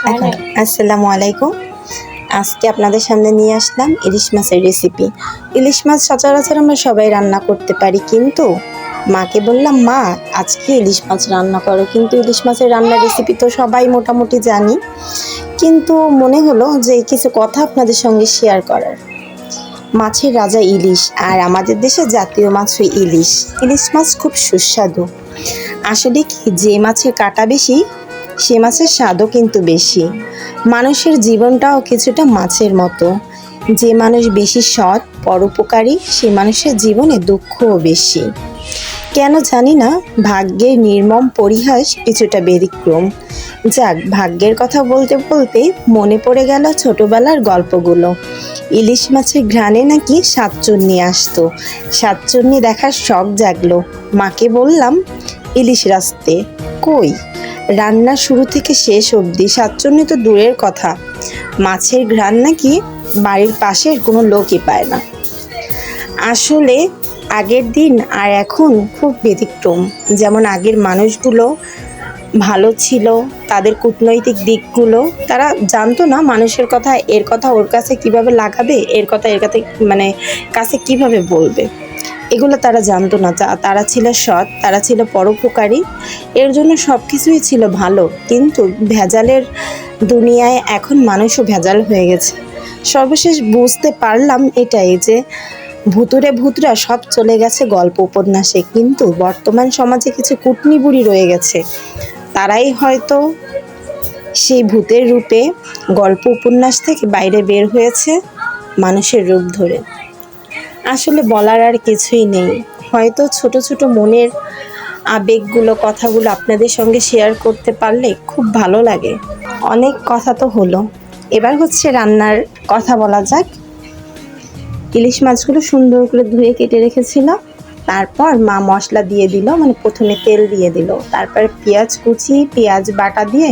আসসালামু আলাইকুম। আজকে আপনাদের সামনে নিয়ে আসলাম ইলিশ মাছের রেসিপি। ইলিশ মাছ সচরাচর আমরা সবাই রান্না করতে পারি, কিন্তু মাকে বললাম, মা আজকে ইলিশ মাছ রান্না করো। কিন্তু ইলিশ মাছের রান্নার রেসিপি তো সবাই মোটামুটি জানি, কিন্তু মনে হলো যে কিছু কথা আপনাদের সঙ্গে শেয়ার করার। মাছের রাজা ইলিশ, আর আমাদের দেশে জাতীয় মাছ ইলিশ। ইলিশ মাছ খুব সুস্বাদু। আসলে কি, যে মাছের কাঁটা বেশি সে মাছের স্বাদও কিন্তু বেশি। মানুষের জীবনটাও কিছুটা মাছের মতো। যে মানুষ বেশি সৎ, পরোপকারী, সে মানুষের জীবনে দুঃখও বেশি। কেন জানি না, ভাগ্যের নির্মম পরিহাস কিছুটা ব্যতিক্রম। যাক, ভাগ্যের কথা বলতে বলতে মনে পড়ে গেল ছোটবেলার গল্পগুলো। ইলিশ মাছের ঘ্রাণে নাকি শাকচুন্নি আসতো। শাকচুন্নি দেখার শখ জাগলো। মাকে বললাম, ইলিশ রাস্তে কই? রান্না শুরু থেকে শেষ অবধি শাকচুন্নি তো দূরের কথা, মাছের ঘ্রাণ নাকি বাড়ির পাশের কোনো লোকই পায় না। আসলে আগের দিন আর এখন খুব ব্যতিক্রম। যেমন আগের মানুষগুলো ভালো ছিল, তাদের কূটনৈতিক দিকগুলো তারা জানতো না মানুষের কথা, এর কথা ওর কাছে কিভাবে লাগাবে, এর কথা এর কাছে কিভাবে বলবে, এগুলো তারা জানতো না। তারা ছিল সৎ, তারা ছিল পরোপকারী, এর জন্য সব কিছুই ছিল ভালো। কিন্তু ভেজালের দুনিয়ায় এখন মানুষও ভেজাল হয়ে গেছে। সর্বশেষ বুঝতে পারলাম এটাই, যে ভুতুরে ভূতরা সব চলে গেছে গল্প উপন্যাসে, কিন্তু বর্তমান সমাজে কিছু কুটনি বুড়ি রয়ে গেছে। তারাই হয়তো সেই ভূতের রূপে গল্প উপন্যাস থেকে বাইরে বের হয়েছে মানুষের রূপ ধরে। আসলে বলার আর কিছুই নেই। হয়তো ছোট ছোট মনের আবেগগুলো, কথাগুলো আপনাদের সঙ্গে শেয়ার করতে পারলে খুব ভালো লাগে। অনেক কথা তো হলো, এবার হচ্ছে রান্নার কথা বলা যাক। ইলিশ মাছগুলো সুন্দর করে ধুয়ে কেটে রেখেছিল। তারপর মা মশলা দিয়ে দিল, মানে প্রথমে তেল দিয়ে দিল, তারপর পেঁয়াজ কুচি, পেঁয়াজ বাটা দিয়ে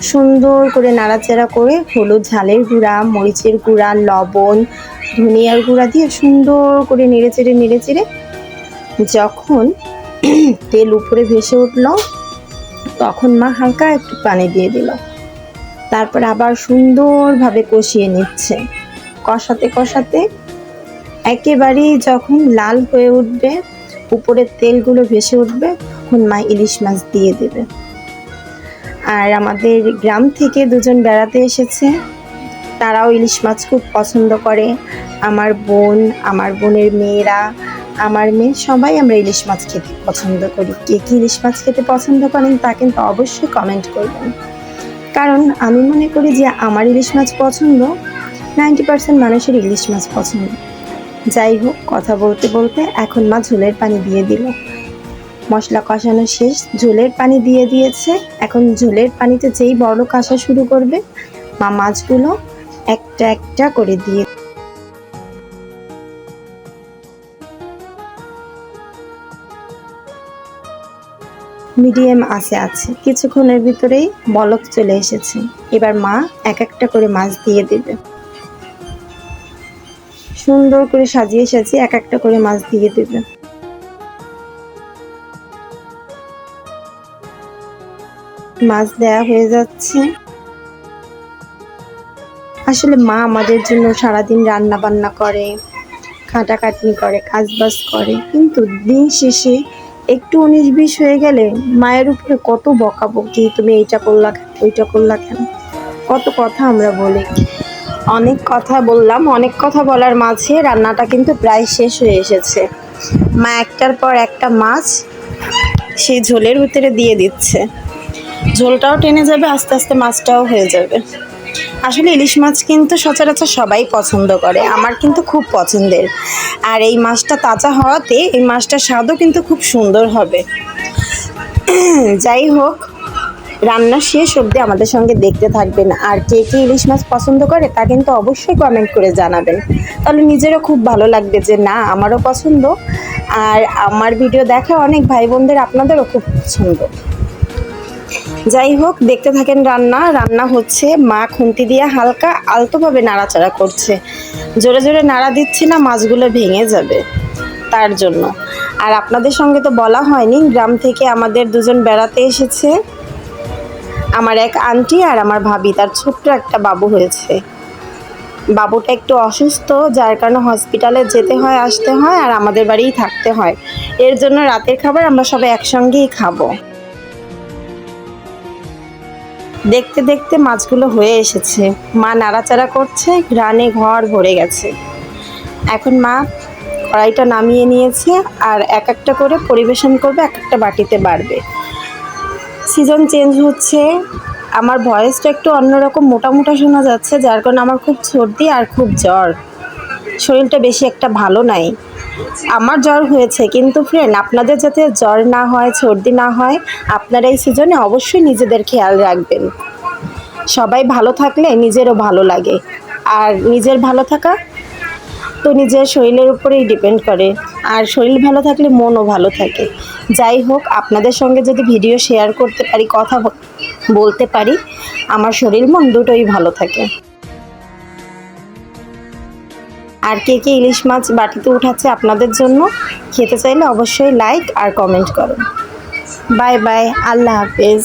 সুন্দর করে নাড়াচাড়া করে হলুদ, ঝালের গুঁড়া, মরিচের গুঁড়া, লবণ, ধনিয়ার গুঁড়া দিয়ে সুন্দর করে নেড়েচেড়ে যখন তেল উপরে ভেসে উঠল, তখন মা হালকা একটু পানি দিয়ে দিল। তারপর আবার সুন্দরভাবে কষিয়ে নিচ্ছে। কষাতে কষাতে একেবারেই যখন লাল হয়ে উঠবে, উপরের তেলগুলো ভেসে উঠবে, তখন মা ইলিশ মাছ দিয়ে দেবে। আর আমাদের গ্রাম থেকে দুজন বেড়াতে এসেছে, তারাও ইলিশ মাছ খুব পছন্দ করে। আমার বোন, আমার বোনের মেয়েরা, আমার মেয়ে, সবাই আমরা ইলিশ মাছ খেতে পছন্দ করি। কে কি ইলিশ মাছ খেতে পছন্দ করেন তা কিন্তু অবশ্যই কমেন্ট করবেন। কারণ আমি মনে করি যে আমার ইলিশ মাছ পছন্দ, 90% মানুষের ইলিশ মাছ পছন্দ। যাই হোক, কথা বলতে বলতে এখন মা ঝোলের পানি দিয়ে দিল। মশলা কষানো শেষ, ঝোলের পানি দিয়ে দিয়েছে। এখন ঝোলের পানিতে যেই বড় কষা শুরু করবে, মা মাছগুলো একটা একটা করে দিয়ে মিডিয়াম আঁচে আছে। কিছুক্ষণের ভিতরেই বলক চলে এসেছে। এবার মা এক একটা করে মাছ দিয়ে দেবে। সুন্দর করে সাজিয়ে এক একটা করে মাছ দিয়ে দেবে। মাছ দেয়া হয়ে যাচ্ছে। আসলে মা আমাদের জন্য সারাদিন রান্না বান্না করে, খাটাখাটনি করে, কাজবাজ করে, কিন্তু দিন শেষে একটু 19-20 হয়ে গেলে মায়ের উপরে কত বকাবকি, তুমি এইটা করলা কেন, ওইটা করলা কেন, কত কথা আমরা বলি। অনেক কথা বললাম, অনেক কথা বলার মাঝে রান্নাটা কিন্তু প্রায় শেষ হয়ে এসেছে। মা একটার পর একটা মাছ সেই ঝোলের ভিতরে দিয়ে দিচ্ছে। ঝোলটাও টেনে যাবে, আস্তে আস্তে মাছটাও হয়ে যাবে। আসলে ইলিশ মাছ কিন্তু সচরাচর সবাই পছন্দ করে, আমার কিন্তু খুব পছন্দের। আর এই মাছটা তাজা হওয়াতে এই মাছটার স্বাদও কিন্তু খুব সুন্দর হবে। যাই হোক, রান্না শেষ অবধি আমাদের সঙ্গে দেখতে থাকবেন। আর কে কে ইলিশ মাছ পছন্দ করে তা কিন্তু অবশ্যই কমেন্ট করে জানাবেন। তাহলে নিজেরও খুব ভালো লাগবে যে না, আমারও পছন্দ, আর আমার ভিডিও দেখা অনেক ভাই বোনদের আপনাদেরও খুব পছন্দ। যাই হোক, দেখতে থাকেন। রান্না হচ্ছে, মা খুন্তি দিয়ে হালকা আলতোভাবে নাড়াচাড়া করছে। জোরে জোরে নাড়া দিচ্ছি না, মাছগুলো ভেঙে যাবে তার জন্য। আর আপনাদের সঙ্গে তো বলা হয়নি, গ্রাম থেকে আমাদের দুজন বেড়াতে এসেছে। আমার এক আন্টি আর আমার ভাবি তার ছোট্ট একটা বাবু হয়েছে। বাবুটা একটু অসুস্থ, যার কারণে হসপিটালে যেতে হয়, আসতে হয়, আর আমাদের বাড়িই থাকতে হয়। এর জন্য রাতের খাবার আমরা সবাই একসঙ্গেই খাবো। দেখতে দেখতে মাছগুলো হয়ে এসেছে। মা নাড়াচাড়া করছে, ঘ্রাণে ঘর ভরে গেছে। এখন মা কড়াইটা নামিয়ে নিয়েছে আর এক একটা করে পরিবেশন করবে, এক একটা বাটিতে বাড়বে। সিজন চেঞ্জ হচ্ছে, আমার ভয়েসটা একটু অন্যরকম মোটা মোটা শোনা যাচ্ছে, যার কারণে আমার খুব সর্দি আর খুব জ্বর। শরীরটা বেশি একটা ভালো নাই। আমার জ্বর হয়েছে, কিন্তু ফ্রেন্ড আপনাদের যাতে জ্বর না হয়, সর্দি না হয়, আপনারা এই সিজনে অবশ্যই নিজেদের খেয়াল রাখবেন। সবাই ভালো থাকলে নিজেরও ভালো লাগে, আর নিজের ভালো থাকা তো নিজের শরীরের উপরেই ডিপেন্ড করে, আর শরীর ভালো থাকলে মনও ভালো থাকে। যাই হোক, আপনাদের সঙ্গে যদি ভিডিও শেয়ার করতে পারি, কথা বলতে পারি, আমার শরীর মন দুটোই ভালো থাকে। আর কে কে ইলিশ মাছ বাটিতে উঠাচ্ছে আপনাদের জন্য, খেতে চাইলে অবশ্যই লাইক আর কমেন্ট করুন। বাই বাই, আল্লাহ হাফেজ।